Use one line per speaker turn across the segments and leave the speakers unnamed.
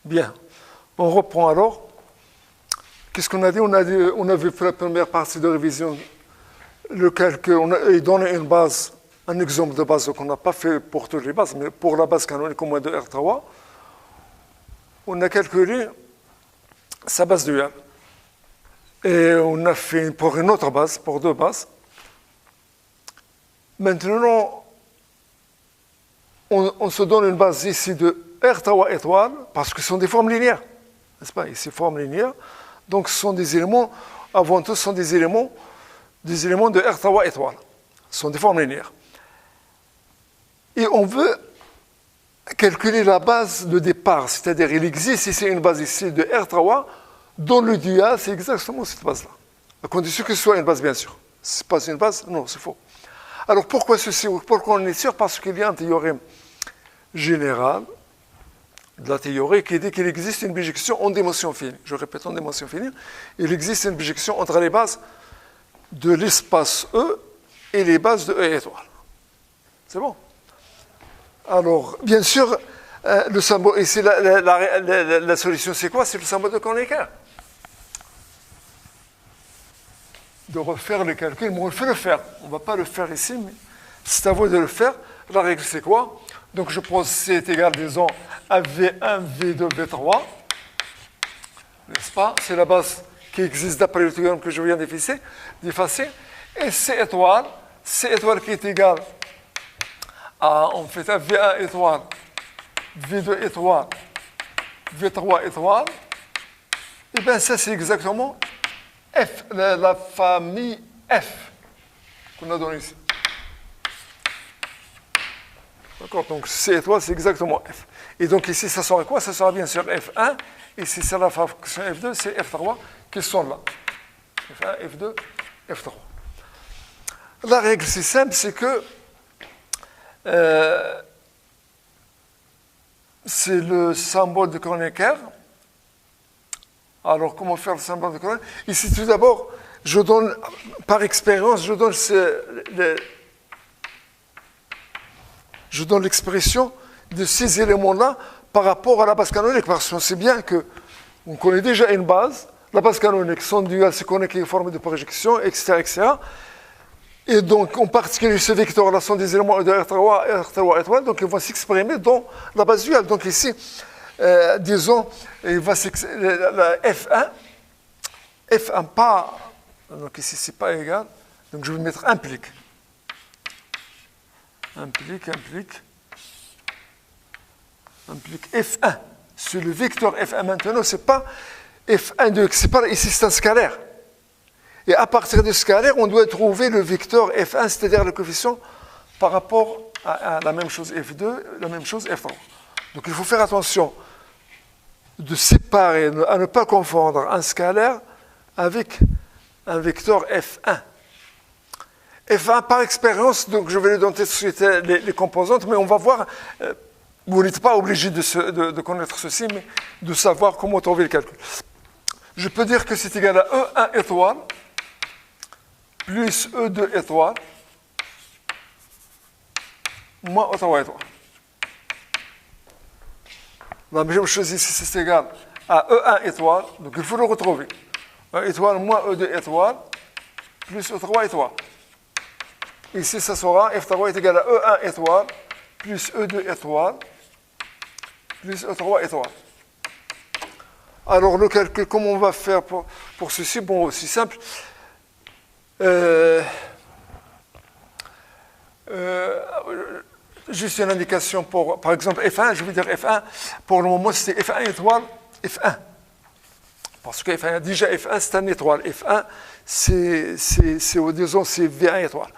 Bien. On reprend alors. Qu'est-ce qu'on a dit? On a vu pour la première partie de révision le calcul. Il donne une base, un exemple de base qu'on n'a pas fait pour toutes les bases, mais pour la base canonique au moins de R3, on a calculé sa base duale. Et on a fait pour une autre base, pour deux bases. Maintenant, on se donne une base ici de R3 étoile, parce que ce sont des formes linéaires. N'est-ce pas? Ici, formes linéaires. Donc, ce sont des éléments, avant tout, ce sont des éléments de R3 étoile. Ce sont des formes linéaires. Et on veut calculer la base de départ, c'est-à-dire il existe ici une base ici de R3 dont le dual, c'est exactement cette base-là. À condition que ce soit une base, bien sûr. Si ce n'est pas une base, non, c'est faux. Alors pourquoi ceci? Pourquoi on est sûr? Parce qu'il y a un théorème général de la théorie qui dit qu'il existe une bijection en dimension finie. Je répète, en dimension finie, il existe une bijection entre les bases de l'espace E et les bases de E étoile. C'est bon? Alors, bien sûr, le symbole, ici, la solution, c'est quoi? C'est le symbole de Kronecker. De refaire le calcul, mais on fait le faire. On ne va pas le faire ici, mais c'est à vous de le faire. La règle, c'est quoi? Donc, je prends C est égal, disons, à V1, V2, V3. N'est-ce pas? C'est la base qui existe d'après le théorème que je viens d'effacer. Et C étoile qui est égal à, en fait, à V1 étoile, V2 étoile, V3 étoile. Et bien, ça, c'est exactement F, la famille F qu'on a donnée ici. D'accord? Donc, C étoile, c'est exactement F. Et donc, ici, ça sera quoi? Ça sera bien sûr F1. Ici, c'est la fonction F2, c'est F3 qui sont là. F1, F2, F3. La règle, c'est simple, c'est que c'est le symbole de Kronecker. Alors, comment faire le symbole de Kronecker? Ici, tout d'abord, je donne, par expérience, je donne l'expression de ces éléments-là par rapport à la base canonique, parce qu'on sait bien qu'on connaît déjà une base, la base canonique, son dual, c'est qu'on est formé de projection, etc., etc. Et donc, en particulier, ce vecteur-là sont des éléments de R3 étoile, donc ils vont s'exprimer dans la base duale. Donc ici, disons, il va la F1 pas, donc ici, c'est pas égal, donc je vais mettre implique F1. Sur le vecteur F1 maintenant, c'est pas F1, c'est pas, ici c'est un scalaire. Et à partir du scalaire, on doit trouver le vecteur F1, c'est-à-dire le coefficient par rapport à la même chose F2, la même chose F3. Donc il faut faire attention de séparer, à ne pas confondre un scalaire avec un vecteur F1. F1 par expérience, donc je vais lui donner tout de suite les composantes, mais on va voir, vous n'êtes pas obligé de connaître ceci, mais de savoir comment trouver le calcul. Je peux dire que c'est égal à E1 étoile plus E2 étoile moins E3 étoile. La même chose ici, c'est égal à E1 étoile, donc il faut le retrouver. E étoile moins E2 étoile plus E3 étoile. Ici, ça sera F3 est égal à E1 étoile plus E2 étoile plus E3 étoile. Alors, le calcul, comment on va faire pour ceci? Bon, c'est simple. Juste une indication pour, par exemple, F1, je vais dire F1, pour le moment, c'est F1 étoile, F1. Parce que F1, déjà F1, c'est un étoile. F1, disons, c'est V1 étoile.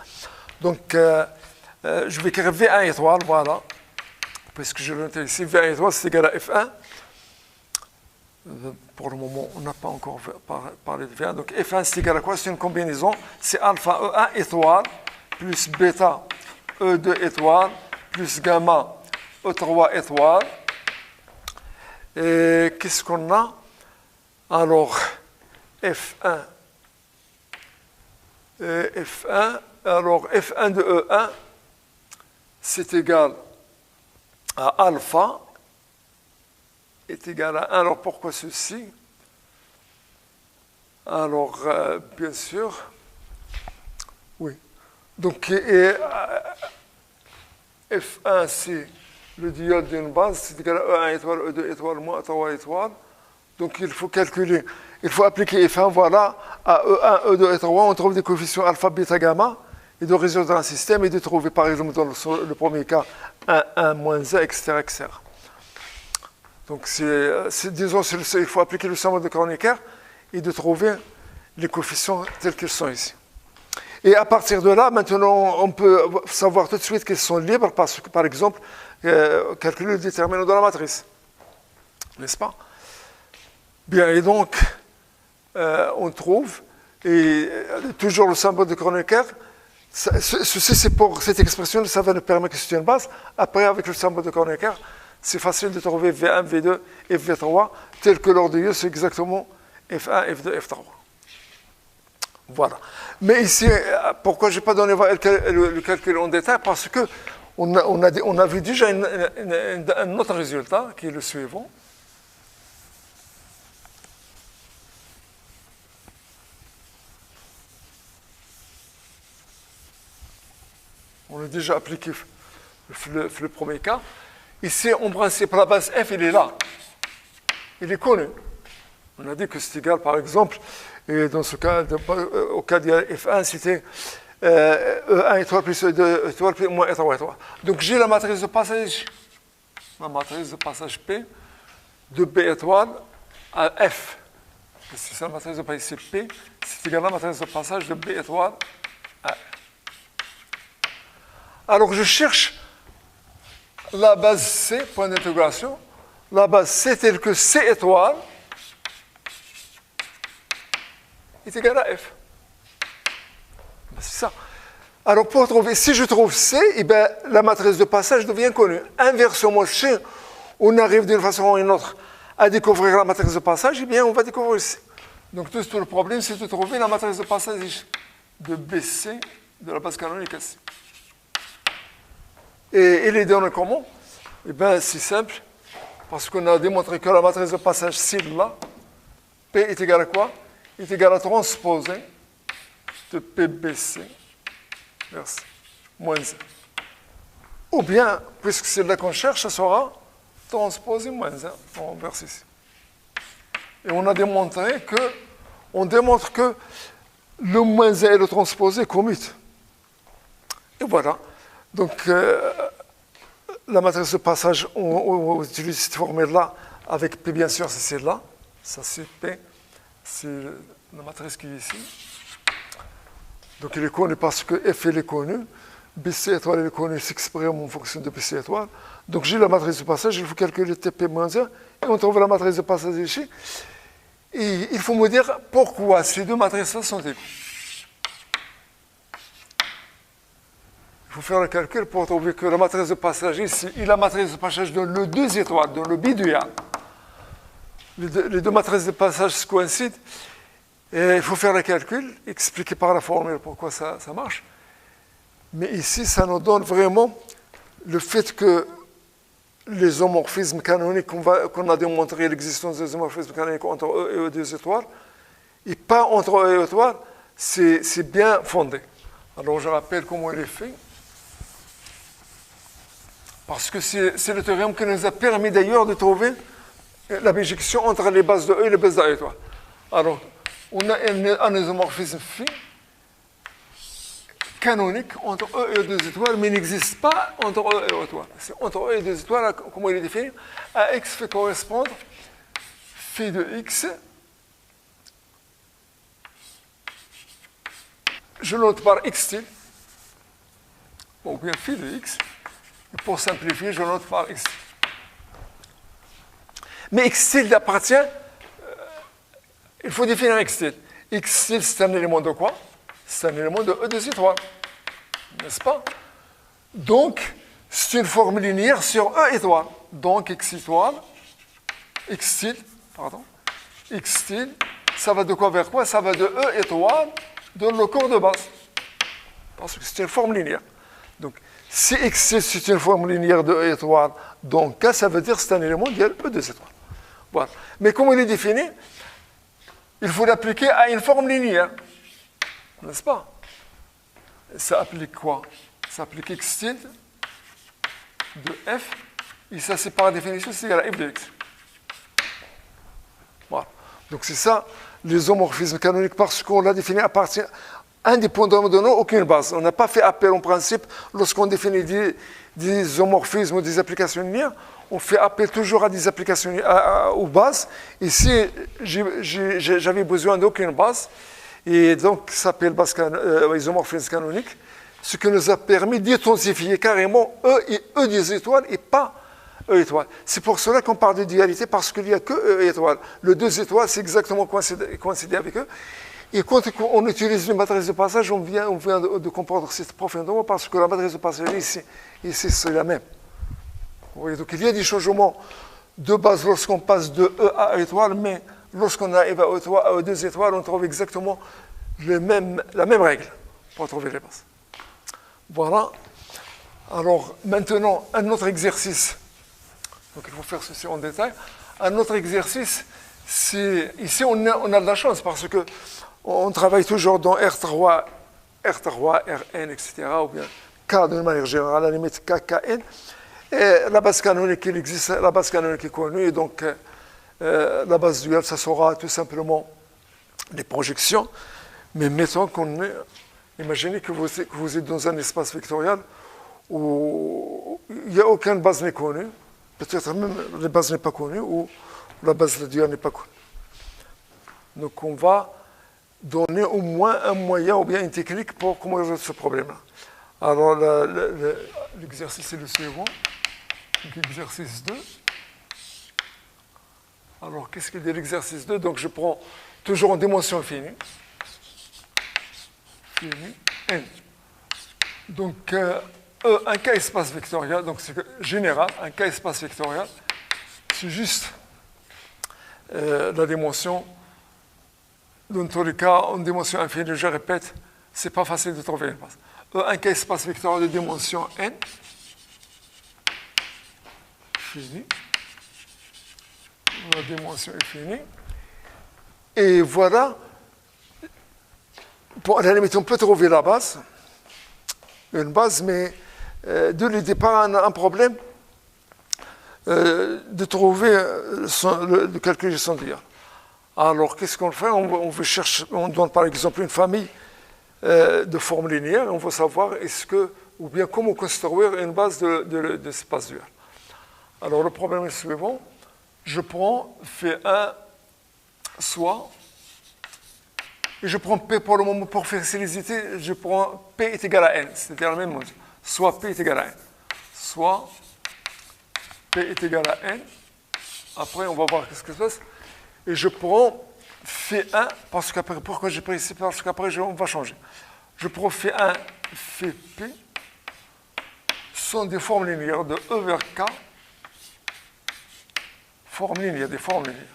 Donc, je vais écrire V1 étoile, voilà. Puisque je l'ai ici, V1 étoile, c'est égal à F1. Pour le moment, on n'a pas encore parlé de V1. Donc, F1, c'est égal à quoi? C'est une combinaison. C'est alpha E1 étoile plus bêta E2 étoile plus gamma E3 étoile. Et qu'est-ce qu'on a? Alors, F1. Alors, F1 de E1, c'est égal à alpha est égal à 1. Alors pourquoi ceci? Alors, bien sûr, oui. Donc, F1, c'est le diode d'une base, c'est égal à E1 étoile, E2 étoile, moins E3 étoile. Donc, il faut calculer, il faut appliquer F1, voilà, à E1, E2, E3, on trouve des coefficients alpha, bêta, gamma, et de résoudre un système et de trouver, par exemple, dans le premier cas, 1, 1, moins 1, etc., etc. Donc, disons, il faut appliquer le symbole de Kronecker et de trouver les coefficients tels qu'ils sont ici. Et à partir de là, maintenant, on peut savoir tout de suite qu'ils sont libres parce que, par exemple, calculer le déterminant de la matrice. N'est-ce pas? Bien, et donc, on trouve, et toujours le symbole de Kronecker, ceci, c'est pour cette expression, ça va nous permettre que c'est une base. Après, avec le symbole de Kronecker, c'est facile de trouver V1, V2 et V3, tel que l'ordre c'est exactement F1, F2, F3. Voilà. Mais ici, pourquoi je n'ai pas donné le calcul en détail? Parce qu'on a vu déjà un autre résultat, qui est le suivant. On a déjà appliqué le premier cas. Ici, en principe, la base F, il est là. Il est connu. On a dit que c'est égal, par exemple, et dans ce cas, au cas de F1, c'était E1 étoile plus E2 étoile plus moins E3 étoile. Donc j'ai la matrice de passage, P de B étoile à F. C'est ça la matrice de passage, c'est P, c'est égal à la matrice de passage de B étoile à F. Alors je cherche la base C, point d'intégration, la base C telle que C étoile est égal à F. C'est ça. Alors pour trouver, si je trouve C, eh bien, la matrice de passage devient connue. Inversement, si on arrive d'une façon ou d'une autre à découvrir la matrice de passage, eh bien on va découvrir C. Donc tout le problème, c'est de trouver la matrice de passage de BC, de la base canonique C. Et les données comment? Eh bien c'est simple, parce qu'on a démontré que la matrice de passage C là, P est égal à quoi? Est égal à transposer de PBC vers C, moins 1. Ou bien, puisque c'est là qu'on cherche, ça sera transposer moins 1 vers ici. Et on a démontré que, le moins 1 et le transposé commutent. Et voilà. Donc, la matrice de passage, on utilise cette formule-là avec P, bien sûr, c'est celle-là. Ça, c'est P. C'est la matrice qui est ici. Donc il est connu parce que F il est connu, BC étoile il est connu, s'exprime en fonction de BC étoile. Donc j'ai la matrice de passage, il faut calculer TP-1 et on trouve la matrice de passage ici. Et il faut me dire pourquoi ces deux matrices-là sont égales. Il faut faire le calcul pour trouver que la matrice de passage ici et la matrice de passage dans le 2 étoiles, dans le bidual. Les deux matrices de passage coïncident. Et il faut faire le calcul, expliquer par la formule pourquoi ça marche. Mais ici, ça nous donne vraiment le fait que les homomorphismes canoniques, qu'on a démontré l'existence des homomorphismes canoniques entre E et E2 étoiles, et pas entre E et E étoiles, c'est bien fondé. Alors je rappelle comment il est fait. Parce que c'est le théorème qui nous a permis d'ailleurs de trouver la bijection entre les bases de E et les bases de étoile. Alors, on a un isomorphisme phi canonique entre E et deux étoiles, mais il n'existe pas entre E et étoiles. C'est entre E et deux étoiles, comment il est défini? À x fait correspondre phi de x. Je note par x tilde, ou bien phi de x. Et pour simplifier, je note par x tilde. Mais x tilde appartient, il faut définir x tilde. X tilde, c'est un élément de quoi? C'est un élément de E2 étoiles. N'est-ce pas? Donc, c'est une forme linéaire sur E étoile. Donc, x tilde, ça va de quoi vers quoi? Ça va de E étoile dans le corps de base. Parce que c'est une forme linéaire. Donc, si x tilde, c'est une forme linéaire de E étoile, donc ça veut dire que c'est un élément de E2 étoiles. Voilà. Mais comment il est défini? Il faut l'appliquer à une forme linéaire. N'est-ce pas? Ça applique quoi? Ça applique x tilde de f, et ça c'est par définition, c'est égal à f de x. Voilà. Donc c'est ça, les homomorphismes canoniques, parce qu'on l'a défini à partir, indépendamment de nous, aucune base. On n'a pas fait appel en principe, lorsqu'on définit des homomorphismes ou des applications linéaires, on fait appel toujours à des applications aux bases. Et si j'avais besoin d'aucune base, et donc ça s'appelle les homomorphismes canoniques, ce qui nous a permis d'identifier carrément E des étoiles et pas E étoiles. C'est pour cela qu'on parle de dualité, parce qu'il n'y a que E étoiles. Le 2 étoiles, c'est exactement coïncider avec eux. Et quand on utilise une matrice de passage, on vient de comprendre cette profondément, parce que la matrice de passage ici c'est la même. Vous voyez, donc il y a des changements de base lorsqu'on passe de E à E étoile, mais lorsqu'on arrive à E2 étoiles, on trouve exactement la même règle pour trouver les bases. Voilà. Alors maintenant, un autre exercice. Donc il faut faire ceci en détail. Un autre exercice, c'est ici on a de la chance parce que on travaille toujours dans R3, Rn, etc. ou bien K d'une manière générale, à la limite K, Kn. Et la base canonique, il existe, la base canonique est connue, et donc la base duale, ça sera tout simplement des projections. Mais mettons imaginez que vous êtes dans un espace vectoriel où il n'y a aucune base n'est connue, peut-être même la base n'est pas connue, ou la base duale n'est pas connue. Donc on va donner au moins un moyen ou bien une technique pour comment résoudre ce problème-là. Alors l'exercice est le suivant. Donc exercice 2. Alors qu'est-ce qu'il dit l'exercice 2? Donc je prends toujours en dimension finie. N. Donc, un cas espace vectoriel, donc c'est général, un cas espace vectoriel, c'est juste la dimension. Dans tous les cas, en dimension infinie, je répète, c'est pas facile de trouver une base. Un cas espace vectoriel de dimension n, fini. La dimension est finie. Et voilà. Bon, à la limite, on peut trouver la base, une base, mais de le départ, on a un problème de trouver de calculer son dial. Alors, qu'est-ce qu'on fait? On donne par exemple une famille de formes linéaires, on veut savoir ou bien comment construire une base de espace dual. Alors, le problème est le suivant. Je prends Φ1 soit. Et je prends P pour le moment, pour faciliter, je prends P est égal à N, c'est-à-dire la même chose. Soit P est égal à N. Soit P est égal à N. Après, on va voir ce qui se passe. Et je prends Φ1, parce qu'après, pourquoi j'ai pris ici? Parce qu'après, on va changer. Je prends Φ1, ΦP, sont des formes linéaires de E vers K. Formes linéaires, des formes linéaires.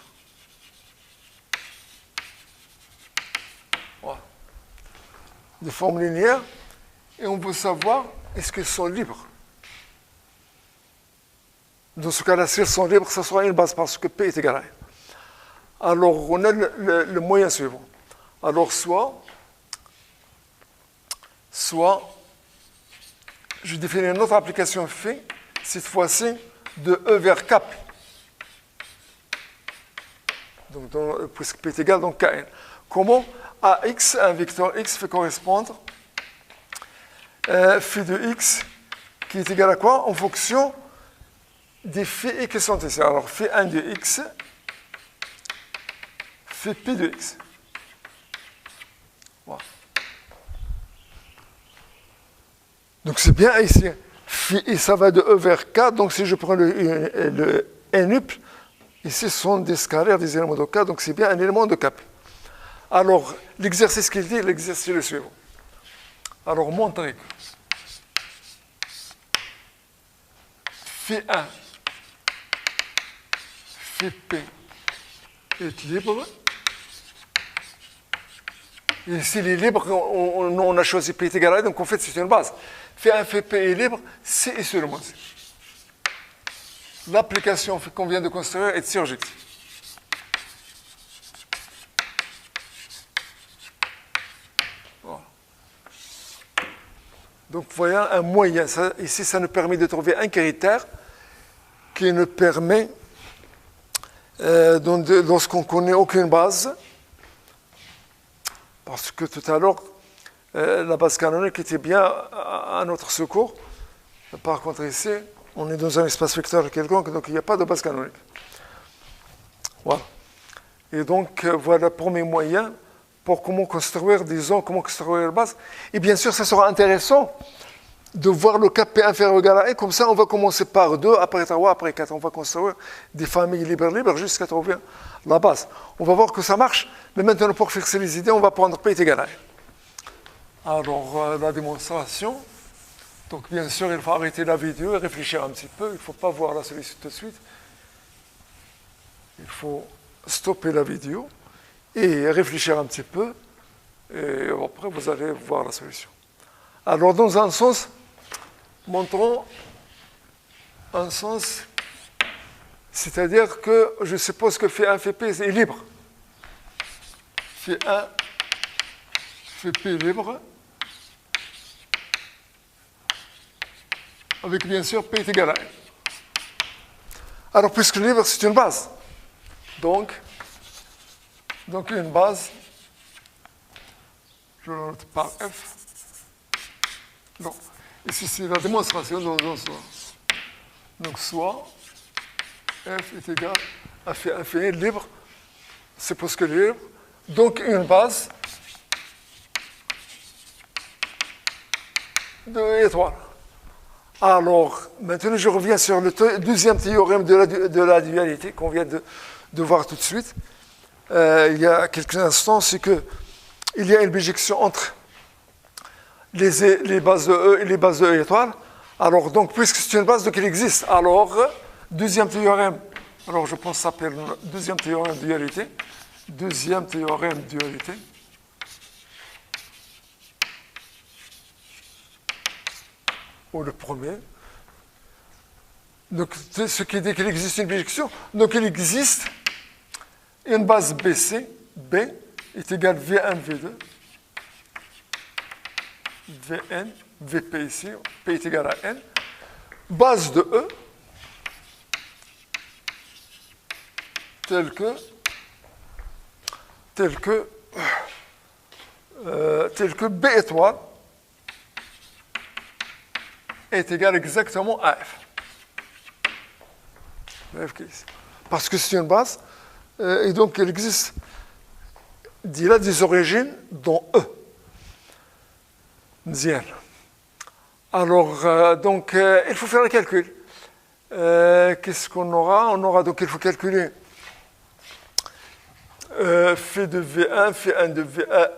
Des formes linéaires, et on veut savoir est-ce qu'elles sont libres. Dans ce cas-là, si elles sont libres, ça sera une base parce que P est égal à N. Alors, on a le moyen suivant. Alors, soit, je définis une autre application phi, cette fois-ci, de E vers K. Donc, puisque P est égal, donc Kn. Comment? À x, un vecteur x fait correspondre phi de x qui est égal à quoi? En fonction des phi qui sont ici. Alors, phi 1 de x, phi p de x. Voilà. Donc, c'est bien ici. Phi, et ça va de E vers K. Donc, si je prends le nup, ici, ce sont des scalaires, des éléments de K. Donc, c'est bien un élément de K. Alors, l'exercice qu'il dit, l'exercice est le suivant. Alors, montrer Φ1, Φp est libre. Et s'il est libre, on a choisi P est égal à I, donc en fait, c'est une base. Φ1, Φp est libre, c'est et seulement C. L'application qu'on vient de construire est surjective. Donc, vous voyez, un moyen. Ici, ça nous permet de trouver un critère qui nous permet, lorsqu'on ne connaît aucune base, parce que tout à l'heure, la base canonique était bien à notre secours. Par contre, ici, on est dans un espace vecteur quelconque, donc il n'y a pas de base canonique. Voilà. Et donc, voilà le premier moyen pour comment construire, disons, comment construire la base. Et bien sûr, ça sera intéressant de voir le cap P inférieur ou égal à 1. Comme ça, on va commencer par 2, après 3, après 4. On va construire des familles libres jusqu'à trouver la base. On va voir que ça marche. Mais maintenant, pour fixer les idées, on va prendre P est égal à 1. Alors, la démonstration. Donc, bien sûr, il faut arrêter la vidéo et réfléchir un petit peu. Il ne faut pas voir la solution tout de suite. Il faut stopper la vidéo et réfléchir un petit peu. Et après, vous allez voir la solution. Alors, dans un sens, montrons un sens, c'est-à-dire que je suppose que phi 1, phi P est libre. Phi 1, phi P libre. Avec bien sûr P est égal à 1. Alors, puisque libre, c'est une base. Donc une base, je le note par F. Non, ici c'est la démonstration dans soit. Donc soit F est égal à phi infini libre, c'est parce que libre. Donc une base de étoile. Alors, maintenant je reviens sur le deuxième théorème de la dualité qu'on vient de voir tout de suite. Il y a quelques instants, c'est qu'il y a une bijection entre les bases de E et les bases de E étoiles. Alors, donc, puisque c'est une base, donc il existe. Alors, deuxième théorème, alors je pense que ça s'appelle deuxième théorème de dualité. Deuxième théorème de dualité. Ou le premier. Donc, ce qui dit qu'il existe une bijection. Donc, il existe une base BC, B est égal à V1, V2, Vn, Vp ici, P est égal à N, base de E, telle que B étoile est égal exactement à F. Parce que c'est une base, et donc il existe des origines dans E. Bien. Alors, donc, il faut faire le calcul. Qu'est-ce qu'on aura? On aura, donc, il faut calculer phi de V1, phi 1 de V1,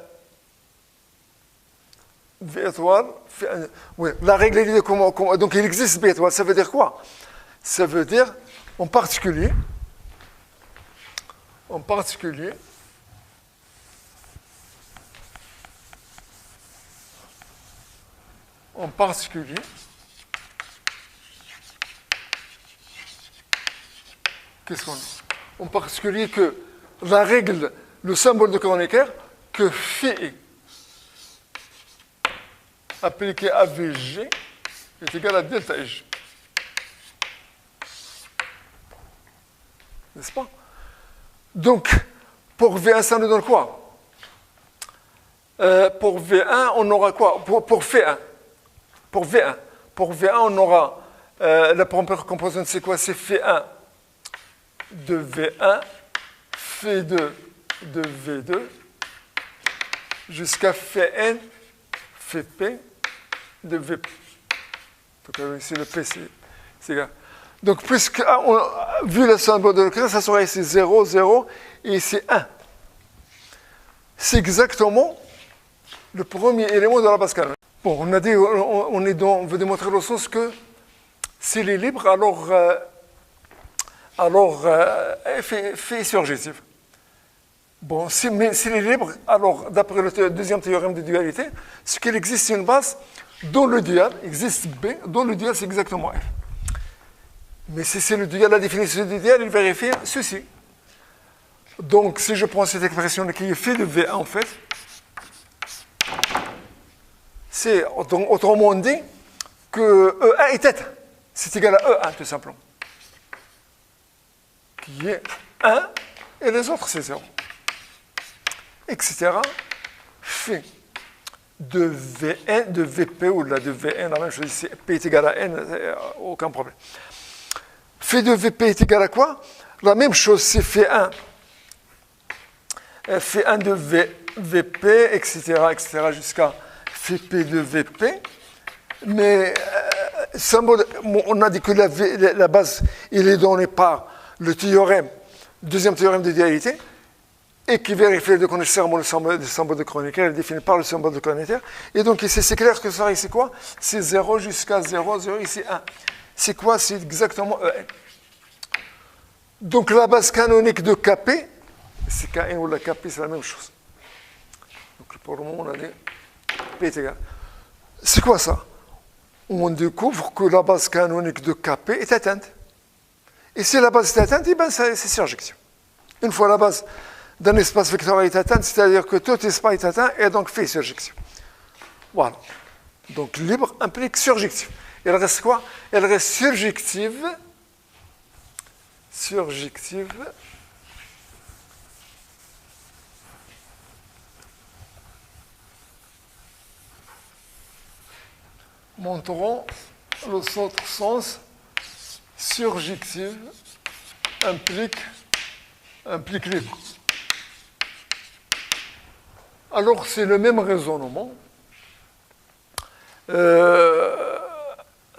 V étoile, phi 1. Oui, la règle, elle est comment, donc, il existe B étoile. Ça veut dire quoi? Ça veut dire, en particulier, qu'est-ce qu'on a? En particulier que la règle, le symbole de Kronecker, que phi appliqué à Vg est égal à delta G. N'est-ce pas? Donc, pour V1, ça nous donne quoi? Pour V1, on aura quoi? Pour V1. Pour V1, on aura la première composante, c'est quoi? C'est phi1 de V1, phi2 de V2, jusqu'à phi phi de Vp. Donc ici, le P, c'est égal. Donc, puisque, vu le symbole de Leclerc, ça sera ici 0, 0, et ici 1. C'est exactement le premier élément de la base canonique. Bon, on a dit, on veut démontrer le sens que s'il est libre, alors F est surjectif. Bon, mais s'il est libre, alors d'après le deuxième théorème de dualité, ce qu'il existe une base dont le dual existe B, dont le dual c'est exactement F. Mais si c'est le dual, la définition du dual, il vérifie ceci. Donc, si je prends cette expression qui est phi de V1 en fait, c'est autrement dit que E1 est éteint. C'est égal à E1 tout simplement. Qui est 1 et les autres c'est 0. Etc. Fait de Vn, de Vp ou de Vn, la même chose ici, P est égal à N, aucun problème. Phi de Vp est égal à quoi? La même chose, c'est Phi1. Phi1 de Vp, etc., jusqu'à Phi de Vp. Mais on a dit que la base, il est donnée par le théorème, deuxième théorème de dualité, et qui vérifie le connaisseur le symbole de Kronecker, il est défini par le symbole de Kronecker. Et donc ici, c'est clair que ça ici quoi? C'est 0 jusqu'à 0, 0, ici 1. C'est quoi? C'est exactement En. Donc la base canonique de Kp, c'est Kn ou la Kp, c'est la même chose. Donc pour le moment, on a dit P est égal. C'est quoi ça? On découvre que la base canonique de Kp est atteinte. Et si la base est atteinte, eh ben c'est surjection. Une fois la base d'un espace vectoriel est atteinte, c'est-à-dire que tout espace est atteint et donc fait surjection. Voilà. Donc libre implique surjective. Elle reste quoi? Elle reste surjective. Montrons l'autre sens. Surjective implique libre. Alors, c'est le même raisonnement.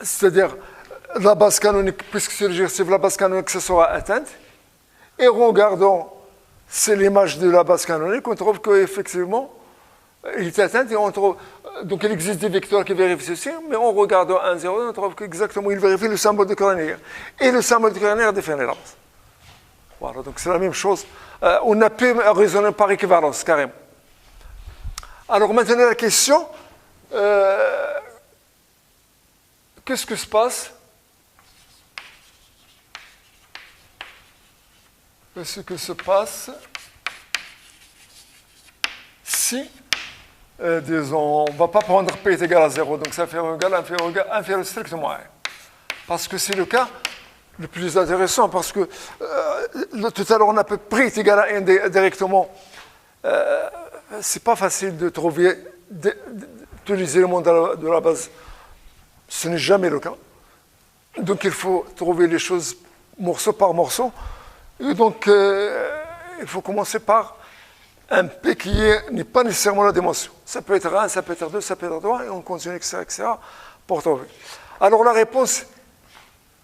C'est-à-dire, la base canonique, puisque surjective, la base canonique, ça sera atteinte. Et regardons, c'est l'image de la base canonique, on trouve qu'effectivement, il est atteinte et on trouve. Donc, il existe des vecteurs qui vérifient ceci, mais en regardant 1, 0, on trouve qu'exactement, il vérifie le symbole de Kronecker. Et le symbole de Kronecker définit la base. Voilà, donc c'est la même chose. On a pu raisonner par équivalence, carrément. Alors maintenant la question, qu'est-ce que se passe? Qu'est-ce que se passe si, disons, on ne va pas prendre P est égal à 0, donc ça fait inférieur strictement à 1. Parce que c'est le cas le plus intéressant, parce que tout à l'heure on a pris est égal à 1 directement. C'est pas facile de trouver tous les éléments de la base. Ce n'est jamais le cas. Donc il faut trouver les choses morceau par morceau. Et donc il faut commencer par un P qui n'est pas nécessairement la dimension. Ça peut être 1, ça peut être 2, ça peut être 3, et on continue, etc. pour trouver. Alors la réponse,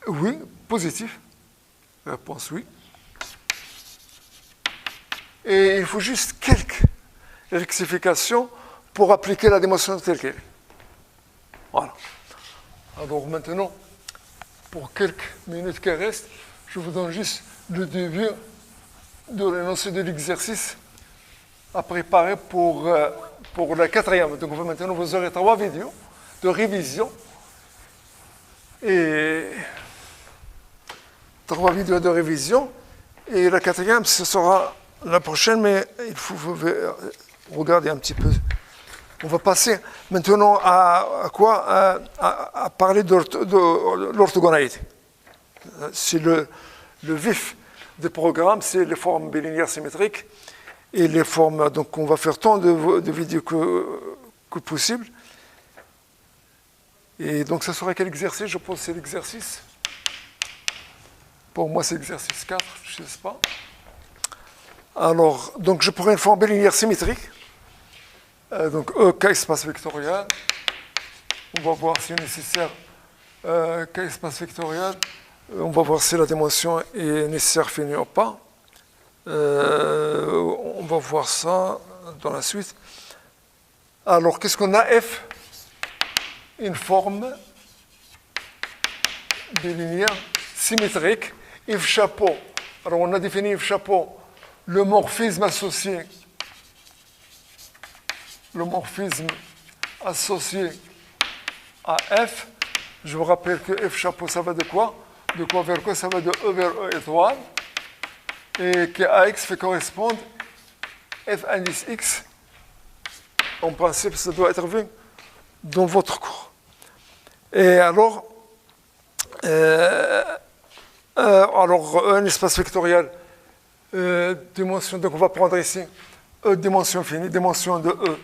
oui, positive. Réponse oui. Et il faut juste quelques rectifications pour appliquer la dimension telle qu'elle est. Voilà. Alors maintenant, pour quelques minutes qui restent, je vous donne juste le début de l'énoncé de l'exercice à préparer pour la quatrième. Donc maintenant, vous aurez 3 vidéos de révision et 3 vidéos de révision. Et la quatrième, ce sera la prochaine, mais il faut regarder un petit peu. On va passer maintenant à quoi? À parler de l'orthogonalité. C'est le vif des programmes, c'est les formes bilinéaires symétriques et les formes. Donc, on va faire tant de vidéos que possible. Et donc, ça sera quel exercice? Je pense que c'est l'exercice. Pour moi, c'est l'exercice 4, je ne sais pas. Alors, donc je prends une forme bilinéaire symétrique. Donc K espace vectoriel. On va voir si nécessaire K espace vectoriel. On va voir si la dimension est nécessaire finie ou pas. On va voir ça dans la suite. Alors, qu'est-ce qu'on a? F, une forme bilinéaire symétrique. F chapeau. Alors, on a défini F chapeau. Le morphisme associé à F. Je vous rappelle que F chapeau, ça va de quoi? De quoi vers quoi? Ça va de E vers E étoile. Et que AX fait correspondre F indice X. En principe, ça doit être vu dans votre cours. Et alors, un espace vectoriel, dimension, donc on va prendre ici E dimension finie, dimension de E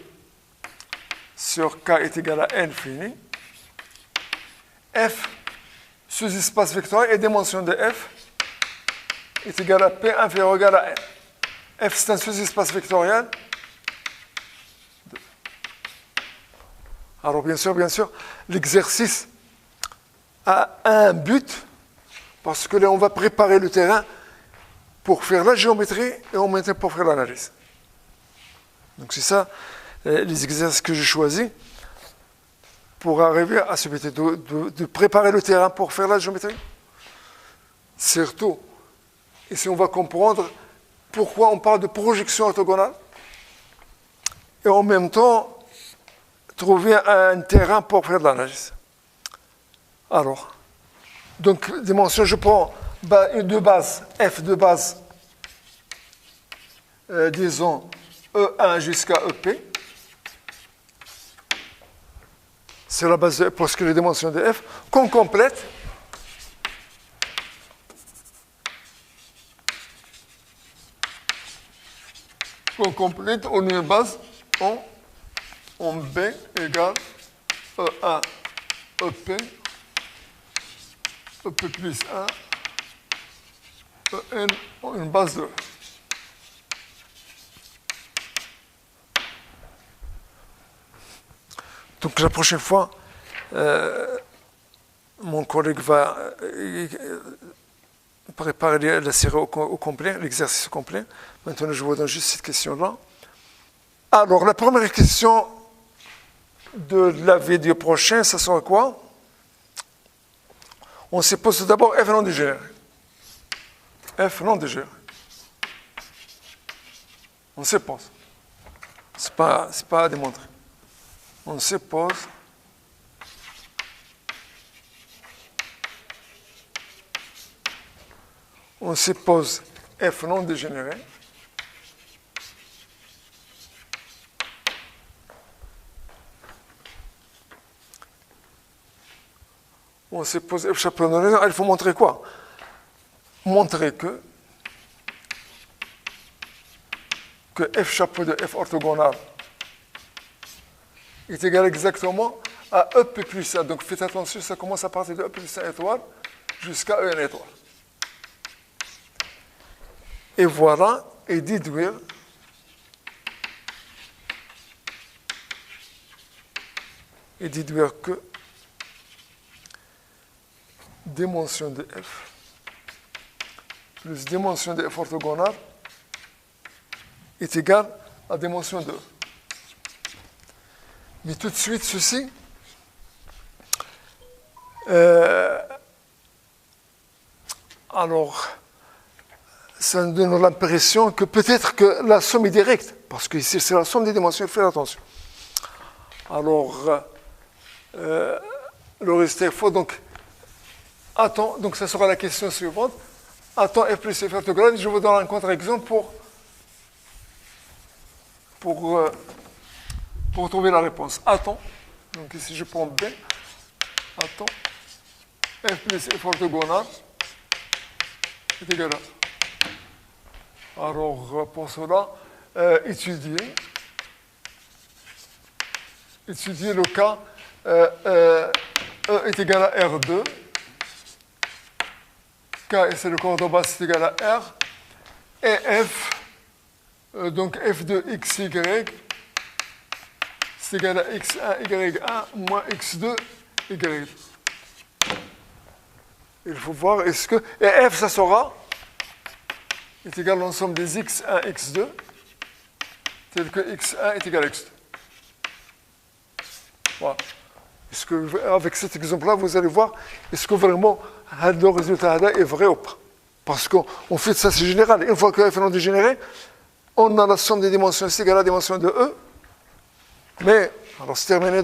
sur K est égal à N fini. F, sous-espace vectoriel, et dimension de F est égal à P inférieur ou égal à N. F, c'est un sous-espace vectoriel. Alors, bien sûr, l'exercice a un but, parce que là, on va préparer le terrain pour faire la géométrie et en même temps pour faire l'analyse. Donc, c'est ça, les exercices que j'ai choisis pour arriver à ce but de préparer le terrain pour faire la géométrie. Surtout, ici, on va comprendre pourquoi on parle de projection orthogonale et en même temps trouver un terrain pour faire de l'analyse. Alors, donc, dimension, je prends deux bases, F de base, disons E1 jusqu'à EP. C'est la base de F parce que les dimensions de F qu'on complète. Qu'on complète, on a une base en B égale E1 EP, EP plus 1, EN, une base de. Donc la prochaine fois, mon collègue va préparer la série au complet, l'exercice au complet. Maintenant, je vous donne juste cette question-là. Alors, la première question de la vidéo prochaine, ça sera quoi? On se pose d'abord F non dégénéré. F non dégénéré. On se pose. C'est pas à démontrer. On se pose. On se pose F non dégénéré. On se pose F chapeau de raison. Il faut montrer quoi? Montrer que F chapeau de F orthogonal est égal exactement à EP plus 1. Donc faites attention, ça commence à partir de EP plus 1 étoile jusqu'à EN étoile. Et voilà, et déduire que dimension de F plus dimension de F orthogonale est égale à dimension de E. Mais tout de suite, ceci, alors, ça nous donne l'impression que peut-être que la somme est directe, parce que ici, c'est la somme des dimensions, faites attention. Alors, le résultat est faux, donc, attends, donc ça sera la question suivante. Attends F plus F orthogonal, je vous donne un contre-exemple pour trouver la réponse. Attends, donc ici je prends B, attends, F plus F orthogonal est égal à. Alors, pour cela, étudier le cas E est égal à R2, K, c'est le corps de base, c'est égal à R, et F, donc F de XY, c'est égal à X1, Y1, moins X2, Y2. Il faut voir, est-ce que... Et F, ça sera, est égal à l'ensemble des X1, X2, tel que X1 est égal à X2. Voilà. Est-ce que, avec cet exemple-là, vous allez voir, est-ce que vraiment le résultat est vrai ou pas? Parce qu'on fait ça, c'est général. Une fois que F est non dégénéré, on a la somme des dimensions, c'est égal à la dimension de E. Mais, alors c'est terminé. Donc